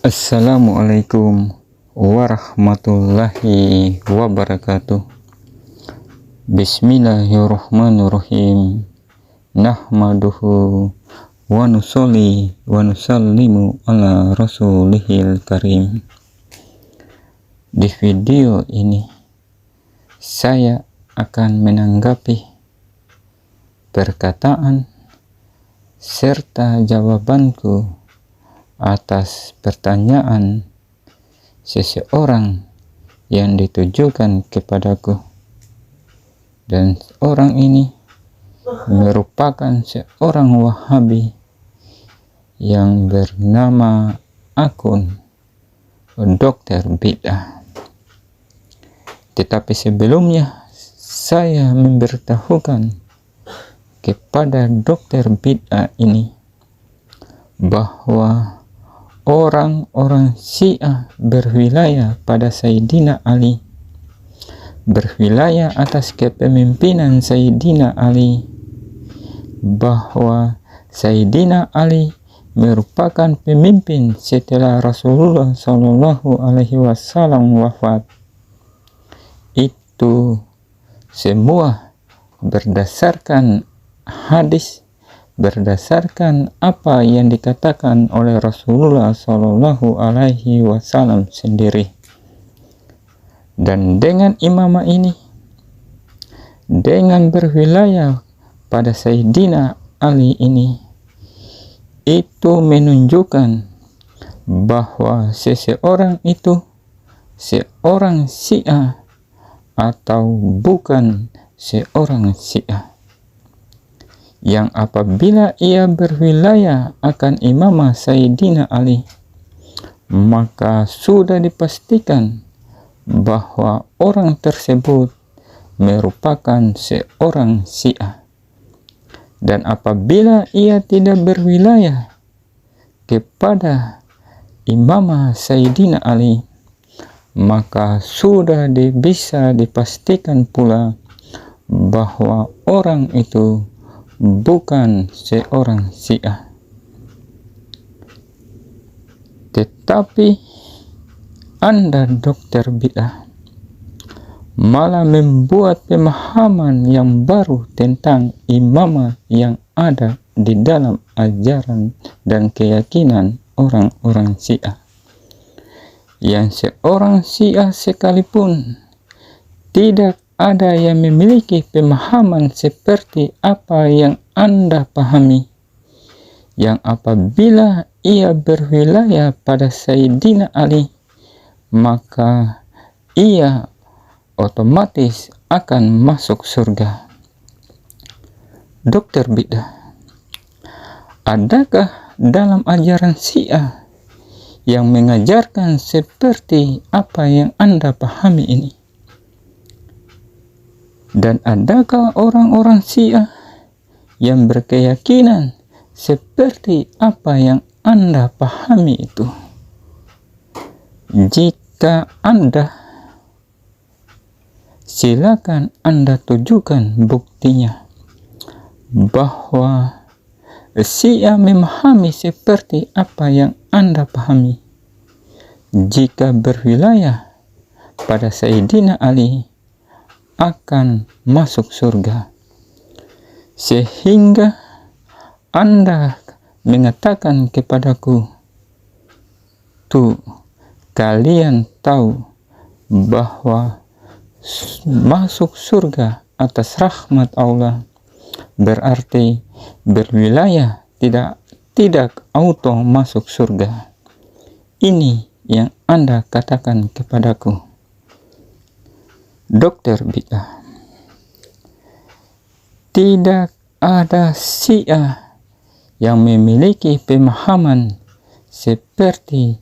Assalamualaikum warahmatullahi wabarakatuh. Bismillahirrahmanirrahim. Nahmaduhu wa nusolli wa nusallimu ala rasulihil karim. Di video ini saya akan menanggapi perkataan serta jawabanku atas pertanyaan seseorang yang ditujukan kepadaku, dan orang ini merupakan seorang Wahabi yang bernama akun Dokter Bid'ah. Tetapi sebelumnya saya memberitahukan kepada Dokter Bid'ah ini bahwa orang-orang Syiah berwilayah pada Sayyidina Ali, berwilayah atas kepemimpinan Sayyidina Ali, bahwa Sayyidina Ali merupakan pemimpin setelah Rasulullah Shallallahu Alaihi Wasallam wafat. Itu semua berdasarkan hadis, berdasarkan apa yang dikatakan oleh Rasulullah Shallallahu Alaihi Wasallam sendiri. Dan dengan imamah ini, dengan berwilayah pada Sayyidina Ali ini, itu menunjukkan bahwa seseorang itu seorang Syiah atau bukan seorang Syiah, yang apabila ia berwilayah akan imamah Sayyidina Ali, maka sudah dipastikan bahwa orang tersebut merupakan seorang Syiah. Dan apabila ia tidak berwilayah kepada imamah Sayyidina Ali, maka sudah bisa dipastikan pula bahwa orang itu bukan seorang Syiah. Tetapi Anda, Dokter Bid'ah, malah membuat pemahaman yang baru tentang imamah yang ada di dalam ajaran dan keyakinan orang-orang Syiah, yang seorang Syiah sekalipun tidak ada yang memiliki pemahaman seperti apa yang Anda pahami, yang apabila ia berwilayah pada Sayyidina Ali, maka ia otomatis akan masuk surga. Dokter Bid'ah, adakah dalam ajaran Syiah yang mengajarkan seperti apa yang Anda pahami ini? Dan adakah orang-orang Syiah yang berkeyakinan seperti apa yang Anda pahami itu? Jika Anda, silakan Anda tunjukkan buktinya bahwa Syiah memahami seperti apa yang Anda pahami. Jika berwilayah pada Sayyidina Ali akan masuk surga, sehingga Anda mengatakan kepadaku, tuh kalian tahu bahwa masuk surga atas rahmat Allah berarti berwilayah tidak auto masuk surga. Ini yang Anda katakan kepadaku. Dokter Bid'ah, tidak ada Syiah yang memiliki pemahaman seperti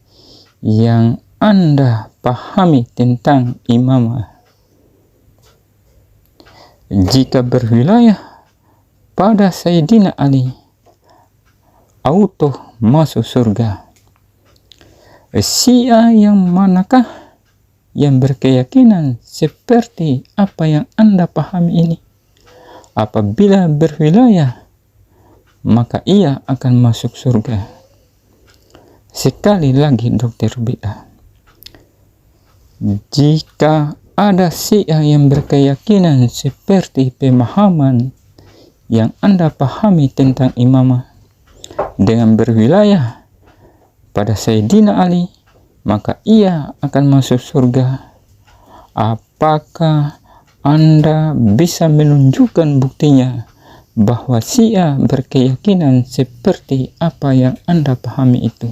yang Anda pahami tentang imamah. Jika berwilayah pada Sayyidina Ali, auto masuk surga. Syiah yang manakah yang berkeyakinan seperti apa yang Anda pahami ini? Apabila berwilayah, maka ia akan masuk surga. Sekali lagi Dr. Bid'ah, jika ada Syiah yang berkeyakinan seperti pemahaman yang Anda pahami tentang imamah dengan berwilayah pada Sayyidina Ali, maka ia akan masuk surga. Apakah Anda bisa menunjukkan buktinya bahwa Syiah berkeyakinan seperti apa yang Anda pahami itu?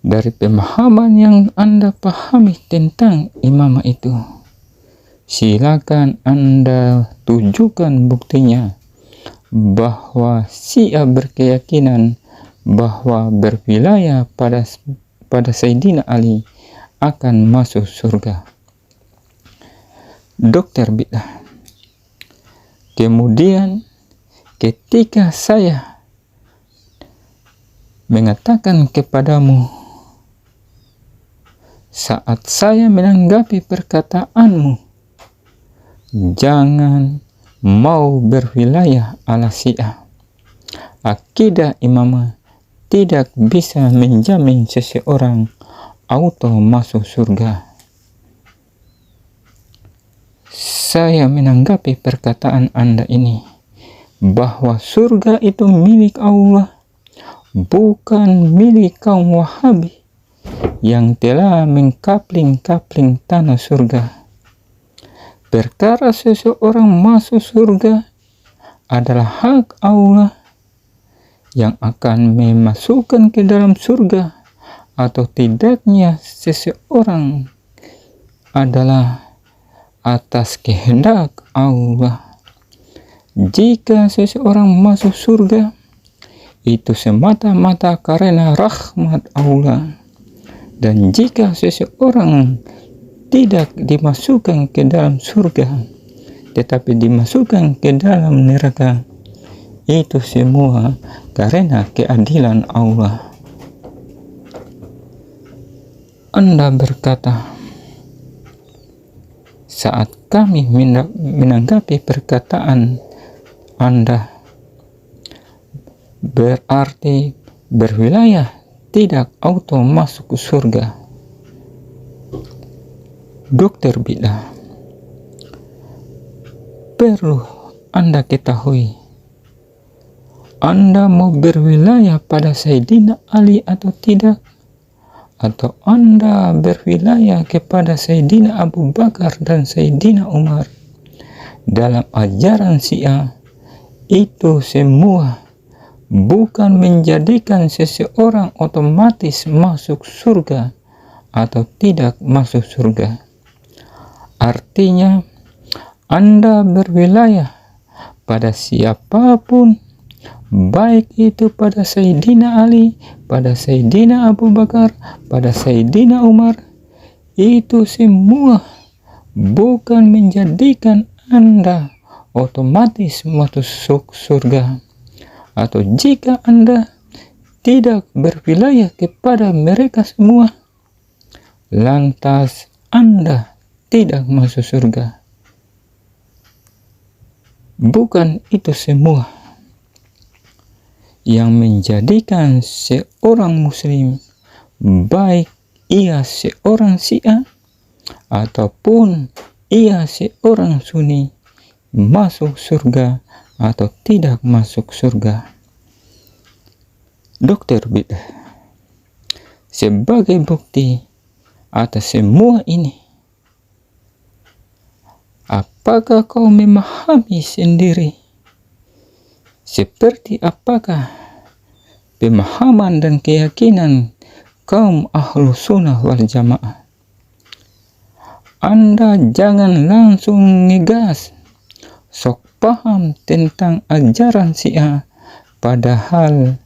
Dari pemahaman yang Anda pahami tentang imamah itu, silakan Anda tunjukkan buktinya bahwa Syiah berkeyakinan bahwa berwilayah pada Sayyidina Ali akan masuk surga. Dr. Bid'ah, kemudian ketika saya mengatakan kepadamu, saat saya menanggapi perkataanmu, jangan mau berwilayah ala Syiah, akidah imamah tidak bisa menjamin seseorang auto masuk surga. Saya menanggapi perkataan Anda ini bahwa surga itu milik Allah, bukan milik kaum Wahabi yang telah mengkapling-kapling tanah surga. Perkara seseorang masuk surga adalah hak Allah. Yang akan memasukkan ke dalam surga atau tidaknya seseorang adalah atas kehendak Allah. Jika seseorang masuk surga, itu semata-mata karena rahmat Allah. Dan jika seseorang tidak dimasukkan ke dalam surga, tetapi dimasukkan ke dalam neraka, itu semua karena keadilan Allah. Anda berkata, saat kami menanggapi perkataan Anda, berarti berwilayah tidak auto masuk ke surga. Dr. Bid'ah, perlu Anda ketahui, Anda mau berwilayah pada Sayyidina Ali atau tidak, atau Anda berwilayah kepada Sayyidina Abu Bakar dan Sayyidina Umar, dalam ajaran Syiah, itu semua bukan menjadikan seseorang otomatis masuk surga atau tidak masuk surga. Artinya, Anda berwilayah pada siapapun, baik itu pada Sayyidina Ali, pada Sayyidina Abu Bakar, pada Sayyidina Umar, itu semua bukan menjadikan Anda otomatis masuk surga. Atau jika Anda tidak berwilayah kepada mereka semua, lantas Anda tidak masuk surga. Bukan itu semua yang menjadikan seorang muslim, baik ia seorang Syiah ataupun ia seorang Sunni, masuk surga atau tidak masuk surga. Dr. Bid'ah, sebagai bukti atas semua ini, apakah kau memahami sendiri seperti apakah pemahaman dan keyakinan kaum ahlu sunnah wal jamaah? Anda jangan langsung ngegas, sok paham tentang ajaran Syiah, padahal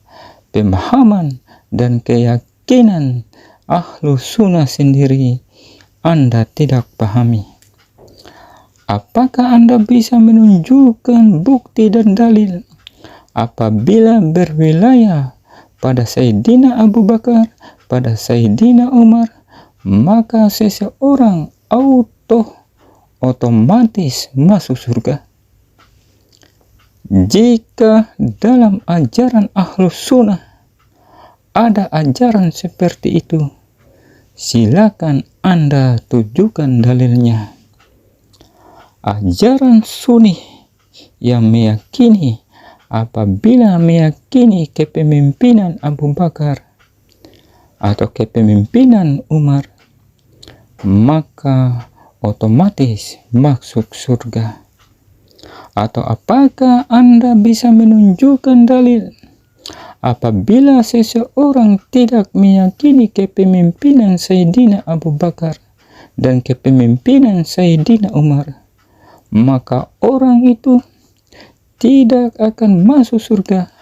pemahaman dan keyakinan ahlu sunnah sendiri Anda tidak pahami. Apakah Anda bisa menunjukkan bukti dan dalil apabila berwilayah pada Sayyidina Abu Bakar, pada Sayyidina Umar, maka seseorang otomatis masuk surga? Jika dalam ajaran Ahlus Sunnah ada ajaran seperti itu, silakan Anda tunjukkan dalilnya. Ajaran Sunni yang meyakini apabila meyakini kepemimpinan Abu Bakar atau kepemimpinan Umar, maka otomatis masuk surga. Atau apakah Anda bisa menunjukkan dalil apabila seseorang tidak meyakini kepemimpinan Sayyidina Abu Bakar dan kepemimpinan Sayyidina Umar, maka orang itu tidak akan masuk surga,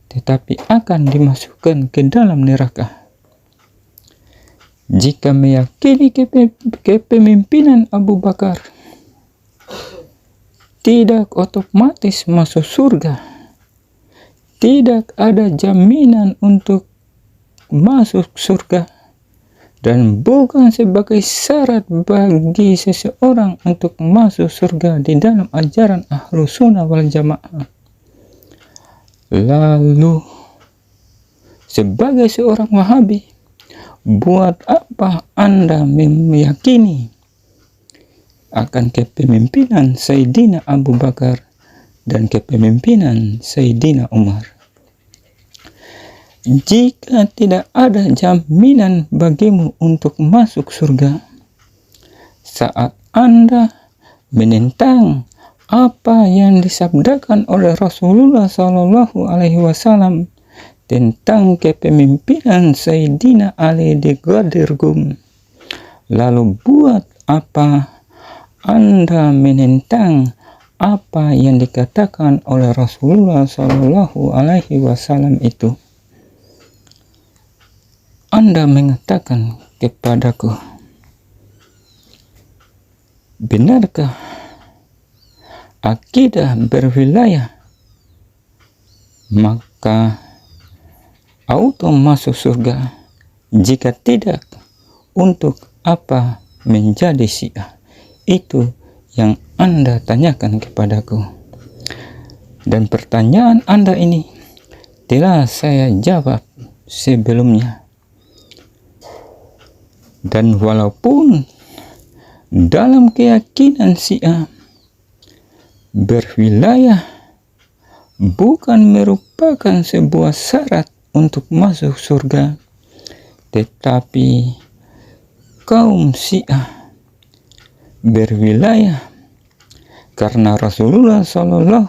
tetapi akan dimasukkan ke dalam neraka. Jika meyakini kepemimpinan Abu Bakar, tidak otomatis masuk surga. Tidak ada jaminan untuk masuk surga, dan bukan sebagai syarat bagi seseorang untuk masuk surga di dalam ajaran Ahlus Sunnah wal Jamaah. Lalu sebagai seorang Wahabi, buat apa Anda meyakini akan kepemimpinan Sayyidina Abu Bakar dan kepemimpinan Sayyidina Umar? Jika tidak ada jaminan bagimu untuk masuk surga, saat Anda menentang apa yang disabdakan oleh Rasulullah SAW tentang kepemimpinan Sayyidina Ali di Ghadir Qum, lalu buat apa Anda menentang apa yang dikatakan oleh Rasulullah SAW itu? Anda mengatakan kepadaku, benarkah akidah berwilayah maka auto masuk surga? Jika tidak, untuk apa menjadi Syiah? Itu yang Anda tanyakan kepadaku. Dan pertanyaan Anda ini telah saya jawab sebelumnya. Dan walaupun dalam keyakinan Syiah berwilayah bukan merupakan sebuah syarat untuk masuk surga, tetapi kaum Syiah berwilayah karena Rasulullah SAW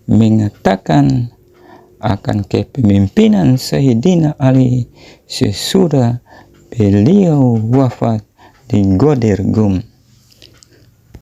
mengatakan akan kepemimpinan Sayyidina Ali sesudah beliau wafat di Ghadir Qum.